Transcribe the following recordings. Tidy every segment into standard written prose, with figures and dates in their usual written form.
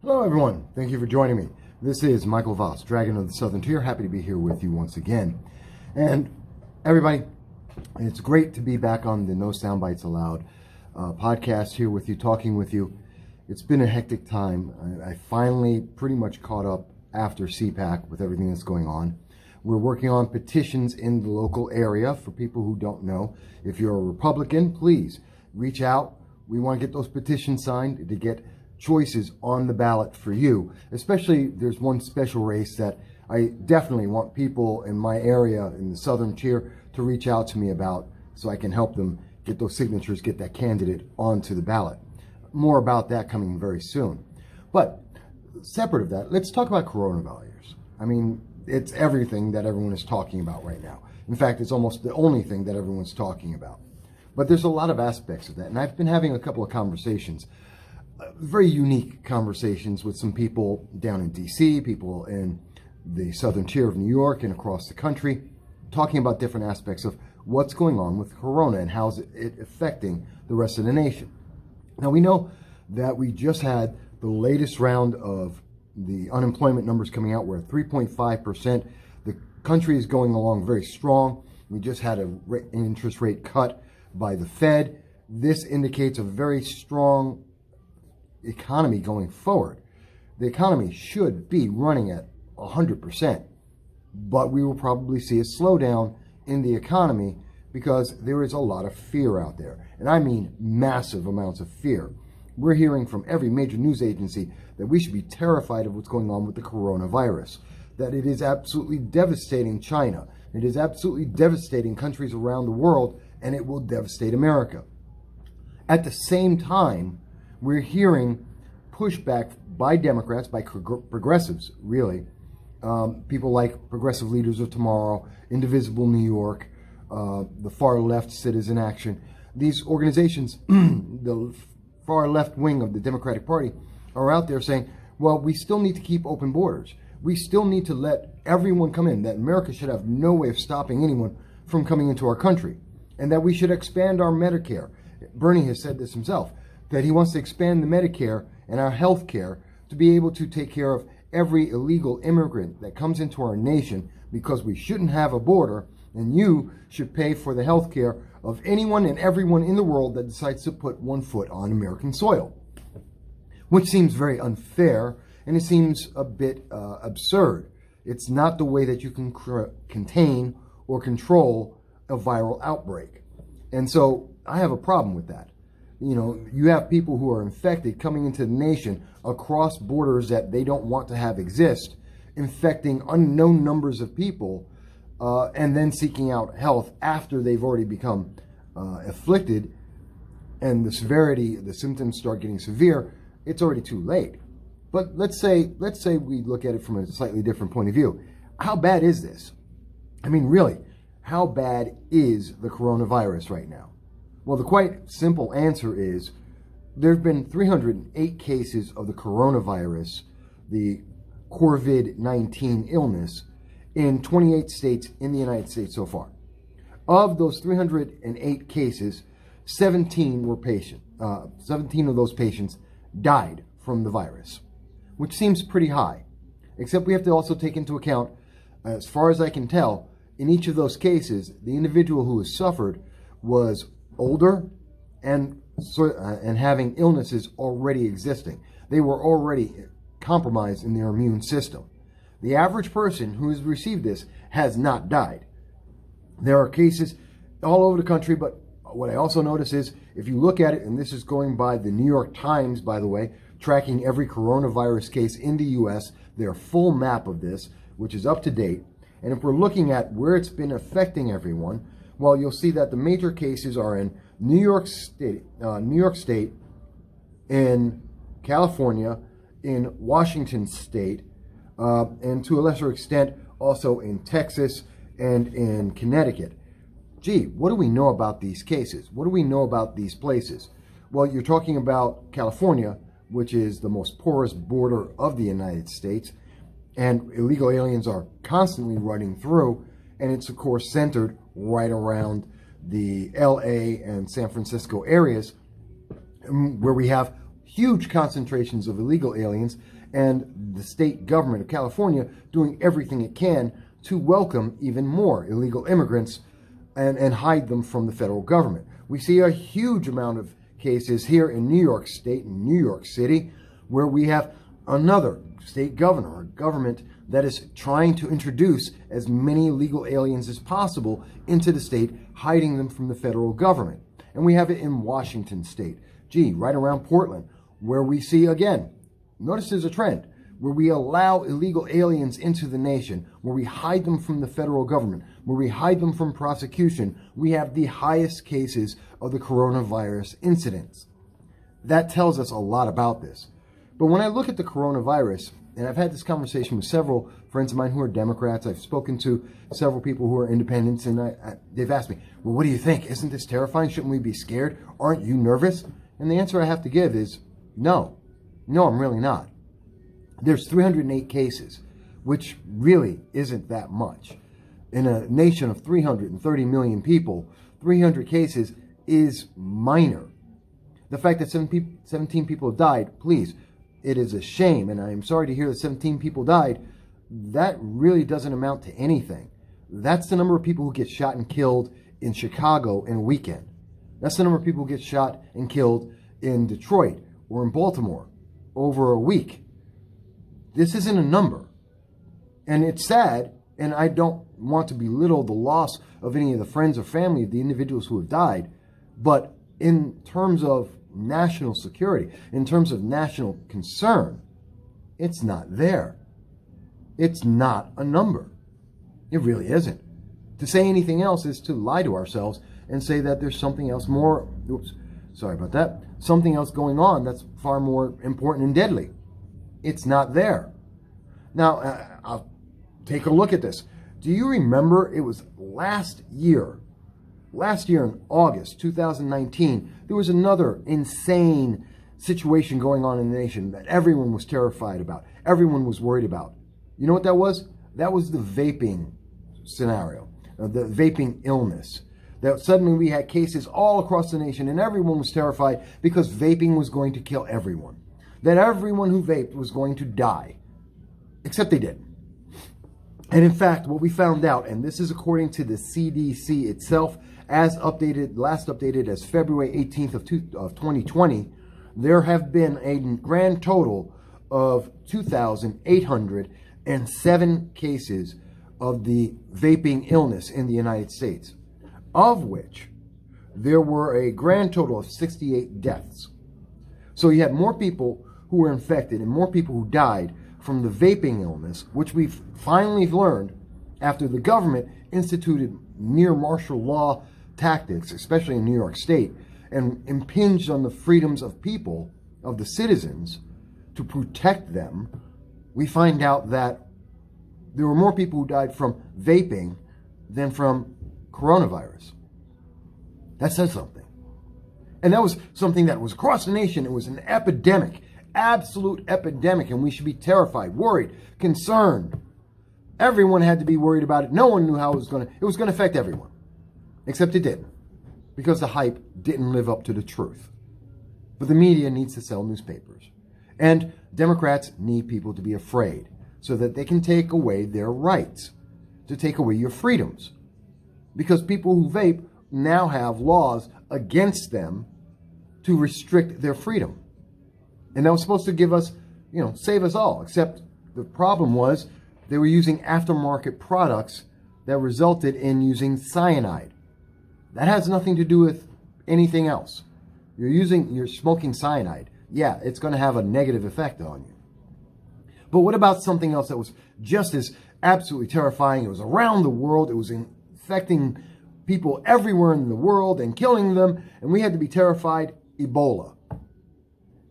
Hello everyone, thank you for joining me. This is Michael Voss, Dragon of the Southern Tier. Happy to be here with you once again. And everybody, it's great to be back on the No Soundbites Allowed podcast here with you, talking with you. It's been a hectic time. I finally pretty much caught up after CPAC with everything that's going on. We're working on petitions in the local area. For people who don't know, if you're a Republican, please reach out. We want to get those petitions signed to get choices on the ballot for you. Especially, there's one special race that I definitely want people in my area, in the Southern Tier, to reach out to me about so I can help them get those signatures, get that candidate onto the ballot. More about that coming very soon. But separate of that, let's talk about coronavirus. I mean, it's everything that everyone is talking about right now. In fact, it's almost the only thing that everyone's talking about. But there's a lot of aspects of that. And I've been having a couple of conversations, very unique conversations with some people down in DC, people in the Southern Tier of New York and across the country, talking about different aspects of what's going on with Corona and how's it affecting the rest of the nation. Now, we know that we just had the latest round of the unemployment numbers coming out. We're at 3.5%. The country is going along very strong. We just had an interest rate cut by the Fed. This indicates a very strong economy going forward. The economy should be running at 100%, but we will probably see a slowdown in the economy because there is a lot of fear out there. And I mean massive amounts of fear. We're hearing from every major news agency that we should be terrified of what's going on with the coronavirus, that it is absolutely devastating China. It is absolutely devastating countries around the world, and it will devastate America. At the same time, we're hearing pushback by Democrats, by progressives, really. People like Progressive Leaders of Tomorrow, Indivisible New York, the Far Left Citizen Action. These organizations, the far left wing of the Democratic Party, are out there saying, well, we still need to keep open borders. We still need to let everyone come in, that America should have no way of stopping anyone from coming into our country, and that we should expand our Medicare. Bernie has said this himself, that he wants to expand the Medicare and our health care to be able to take care of every illegal immigrant that comes into our nation, because we shouldn't have a border, and you should pay for the health care of anyone and everyone in the world that decides to put one foot on American soil. Which seems very unfair, and it seems a bit absurd. It's not the way that you can contain or control a viral outbreak. And so I have a problem with that. You know, you have people who are infected coming into the nation across borders that they don't want to have exist, infecting unknown numbers of people, and then seeking out health after they've already become afflicted, and the severity, the symptoms start getting severe. It's already too late. But let's say we look at it from a slightly different point of view. How bad is this? I mean, really, how bad is the coronavirus right now? Well, the quite simple answer is there have been 308 cases of the coronavirus, the COVID-19 illness, in 28 states in the United States so far. Of those 308 cases, 17 were 17 of those patients died from the virus, which seems pretty high. Except we have to also take into account, as far as I can tell, in each of those cases, the individual who has suffered was older and having illnesses already existing. They were already compromised in their immune system. The average person who has received this has not died. There are cases all over the country, but what I also notice is, if you look at it, and this is going by the New York Times, by the way, tracking every coronavirus case in the U.S., their full map of this, which is up to date. And if we're looking at where it's been affecting everyone, well, you'll see that the major cases are in New York State, in California, in Washington State, and to a lesser extent, also in Texas and in Connecticut. Gee, what do we know about these cases? What do we know about these places? Well, you're talking about California, which is the most porous border of the United States, and illegal aliens are constantly running through, and it's of course centered right around the LA and San Francisco areas, where we have huge concentrations of illegal aliens, and the state government of California doing everything it can to welcome even more illegal immigrants and hide them from the federal government. We see a huge amount of cases here in New York State and New York City where we have another state governor or government that is trying to introduce as many illegal aliens as possible into the state, hiding them from the federal government. And we have it in Washington State, right around Portland, where we see, again, notice there's a trend, where we allow illegal aliens into the nation, where we hide them from the federal government, where we hide them from prosecution. We have the highest cases of the coronavirus incidents. That tells us a lot about this. But when I look at the coronavirus, and I've had this conversation with several friends of mine who are Democrats, I've spoken to several people who are independents, and they've asked me, well, what do you think? Isn't this terrifying? Shouldn't we be scared? Aren't you nervous? And the answer I have to give is no. No, I'm really not. There's 308 cases, which really isn't that much. In a nation of 330 million people, 300 cases is minor. The fact that 17 people have died, please, it is a shame, and I am sorry to hear that 17 people died. That really doesn't amount to anything. That's the number of people who get shot and killed in Chicago in a weekend. That's the number of people who get shot and killed in Detroit or in Baltimore over a week. This isn't a number. And it's sad, and I don't want to belittle the loss of any of the friends or family of the individuals who have died, but in terms of national security, in terms of national concern, it's not there. It's not a number. It really isn't. To say anything else is to lie to ourselves and say that there's something else more, something else going on that's far more important and deadly. It's not there. Now, I'll take a look at this. Do you remember it was last year in August 2019, there was another insane situation going on in the nation that everyone was terrified about. Everyone was worried about. You know what that was? That was the vaping scenario, the vaping illness. That suddenly we had cases all across the nation and everyone was terrified because vaping was going to kill everyone. That everyone who vaped was going to die. Except they didn't. And in fact, what we found out, and this is according to the CDC itself, as updated, last updated as February 18th of 2020, there have been a grand total of 2,807 cases of the vaping illness in the United States, of which there were a grand total of 68 deaths. So you had more people who were infected and more people who died from the vaping illness, which we've finally learned after the government instituted near martial law tactics, especially in New York State, and impinged on the freedoms of people, of the citizens, to protect them. We find out that there were more people who died from vaping than from coronavirus. That says something. And that was something that was across the nation. It was an epidemic, absolute epidemic, and we should be terrified, worried, concerned. Everyone had to be worried about it. No one knew how it was going to affect everyone. Except it didn't, because the hype didn't live up to the truth. But the media needs to sell newspapers. And Democrats need people to be afraid so that they can take away their rights, to take away your freedoms. Because people who vape now have laws against them to restrict their freedom. And that was supposed to give us, save us all. Except the problem was they were using aftermarket products that resulted in using cyanide. That has nothing to do with anything else. You're smoking cyanide. Yeah, it's going to have a negative effect on you. But what about something else that was just as absolutely terrifying? It was around the world. It was infecting people everywhere in the world and killing them. And we had to be terrified. Ebola.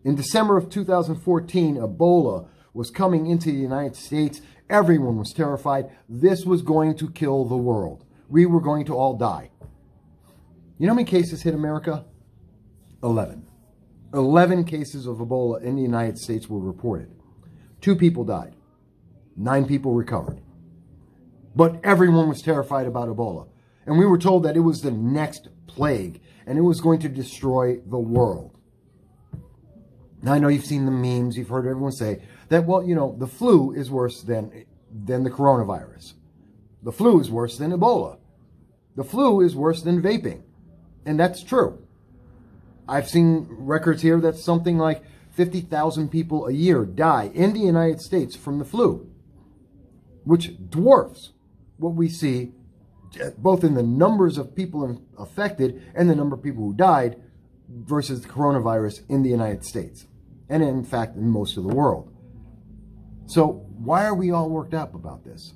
In December of 2014, Ebola was coming into the United States. Everyone was terrified. This was going to kill the world. We were going to all die. You know how many cases hit America? 11. 11 cases of Ebola in the United States were reported. 2 people died. 9 people recovered. But everyone was terrified about Ebola. And we were told that it was the next plague and it was going to destroy the world. Now, I know you've seen the memes, you've heard everyone say that, well, you know, the flu is worse than the coronavirus. The flu is worse than Ebola. The flu is worse than vaping. And that's true. I've seen records here that something like 50,000 people a year die in the United States from the flu, which dwarfs what we see both in the numbers of people affected and the number of people who died versus the coronavirus in the United States, and in fact in most of the world. So why are we all worked up about this?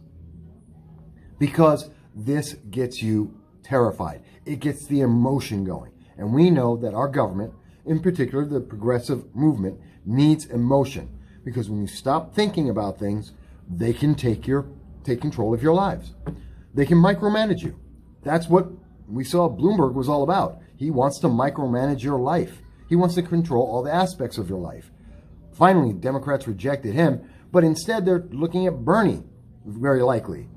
Because this gets you terrified. It gets the emotion going. And we know that our government, in particular the progressive movement, needs emotion. Because when you stop thinking about things, they can take control of your lives. They can micromanage you. That's what we saw Bloomberg was all about. He wants to micromanage your life. He wants to control all the aspects of your life. Finally, Democrats rejected him, but instead they're looking at Bernie, very likely.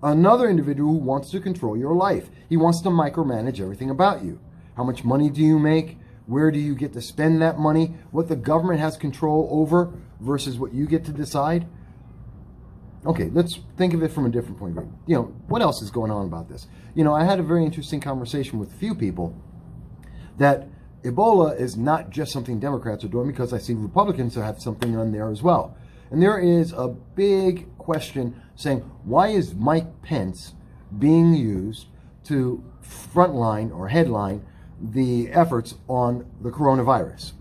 Another individual who wants to control your life. He wants to micromanage everything about you. How much money do you make? Where do you get to spend that money? What the government has control over versus what you get to decide? Okay, let's think of it from a different point of view. You know, what else is going on about this? You know, I had a very interesting conversation with a few people that Ebola is not just something Democrats are doing, because I see Republicans have something on there as well. And there is a big question saying, why is Mike Pence being used to frontline or headline the efforts on the coronavirus?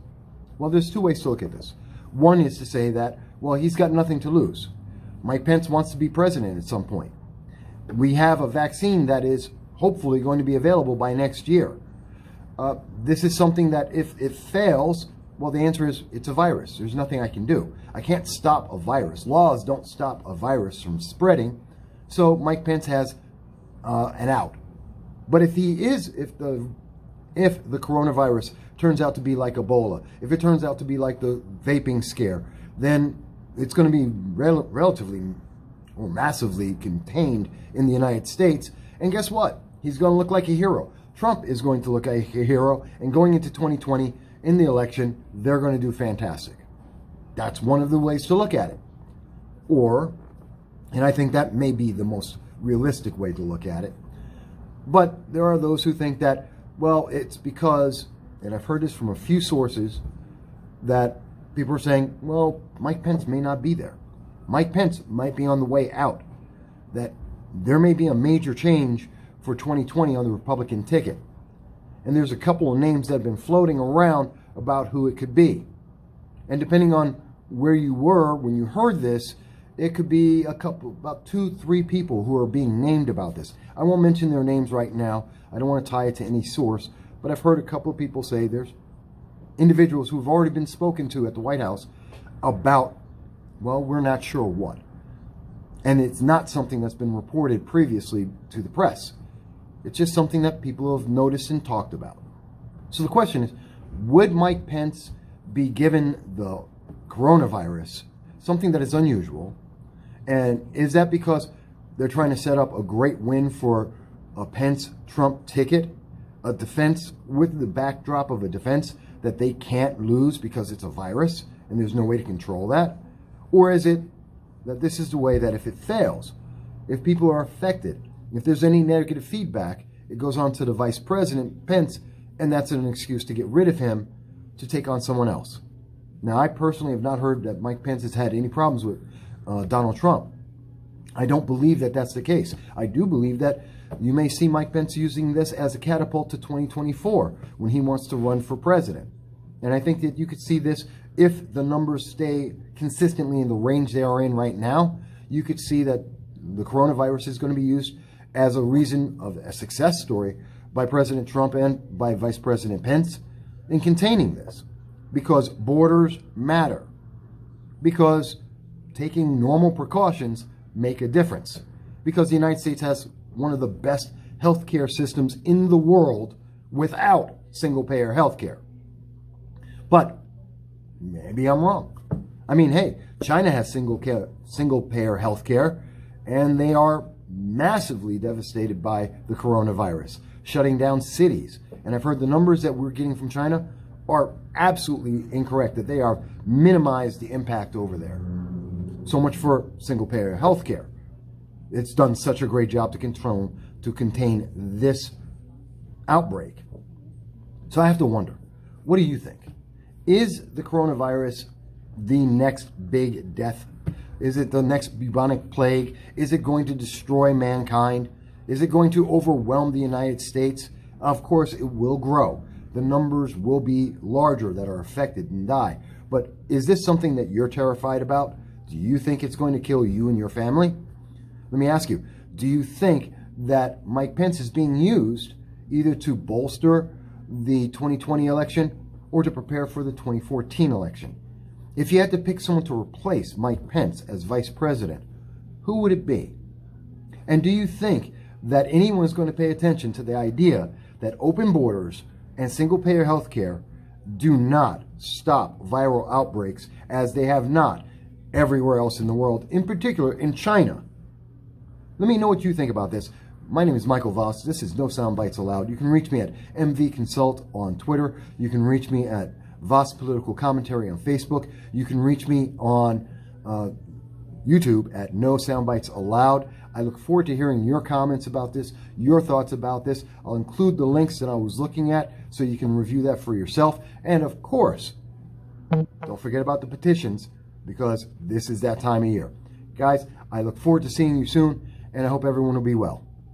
Well, there's two ways to look at this. One is to say that, well, he's got nothing to lose. Mike Pence wants to be president at some point. We have a vaccine that is hopefully going to be available by next year. This is something that if it fails, well, the answer is it's a virus. There's nothing I can do. I can't stop a virus. Laws don't stop a virus from spreading. So Mike Pence has an out. But if the coronavirus turns out to be like Ebola, if it turns out to be like the vaping scare, then it's going to be relatively or massively contained in the United States. And guess what? He's going to look like a hero. Trump is going to look like a hero. And going into 2020 in the election, they're going to do fantastic. That's one of the ways to look at it. Or, and I think that may be the most realistic way to look at it. But there are those who think that, well, it's because, and I've heard this from a few sources, that people are saying, well, Mike Pence may not be there. Mike Pence might be on the way out. That there may be a major change for 2020 on the Republican ticket. And there's a couple of names that have been floating around about who it could be. And depending on where you were when you heard this, it could be about 2-3 people who are being named about this. I won't mention their names right now. I don't want to tie it to any source. But I've heard a couple of people say there's individuals who've already been spoken to at the White House about, well, we're not sure what. And it's not something that's been reported previously to the press. It's just something that people have noticed and talked about. So the question is, would Mike Pence be given the coronavirus, something that is unusual? And is that because they're trying to set up a great win for a Pence-Trump ticket, a defense with the backdrop of a defense that they can't lose because it's a virus and there's no way to control that? Or is it that this is the way that if it fails, if people are affected, if there's any negative feedback, it goes on to the Vice President, Pence, and that's an excuse to get rid of him to take on someone else? Now, I personally have not heard that Mike Pence has had any problems with Donald Trump. I don't believe that that's the case. I do believe that you may see Mike Pence using this as a catapult to 2024 when he wants to run for president. And I think that you could see this if the numbers stay consistently in the range they are in right now. You could see that the coronavirus is going to be used as a reason of a success story by President Trump and by Vice President Pence in containing this. Because borders matter. Because taking normal precautions make a difference. Because the United States has one of the best healthcare systems in the world without single-payer healthcare. But maybe I'm wrong. I mean, hey, China has single-payer healthcare, and they are massively devastated by the coronavirus, shutting down cities. And I've heard the numbers that we're getting from China are absolutely incorrect, that they are minimized the impact over there. So much for single-payer health care. It's done such a great job to contain this outbreak. So I have to wonder, what do you think? Is the coronavirus the next big death? Is it the next bubonic plague? Is it going to destroy mankind? Is it going to overwhelm the United States? Of course, it will grow. The numbers will be larger that are affected and die. But is this something that you're terrified about? Do you think it's going to kill you and your family? Let me ask you, do you think that Mike Pence is being used either to bolster the 2020 election or to prepare for the 2014 election? If you had to pick someone to replace Mike Pence as vice president, who would it be? And do you think that anyone is going to pay attention to the idea that open borders and single-payer health care do not stop viral outbreaks, as they have not everywhere else in the world, in particular in China? Let me know what you think about this. My name is Michael Voss. This is No Soundbites Allowed. You can reach me at MV Consult on Twitter. You can reach me at Voss Political Commentary on Facebook. You can reach me on YouTube at No Soundbites Allowed. I look forward to hearing your comments about this, your thoughts about this. I'll include the links that I was looking at so you can review that for yourself. And of course, don't forget about the petitions, because this is that time of year. Guys, I look forward to seeing you soon, and I hope everyone will be well.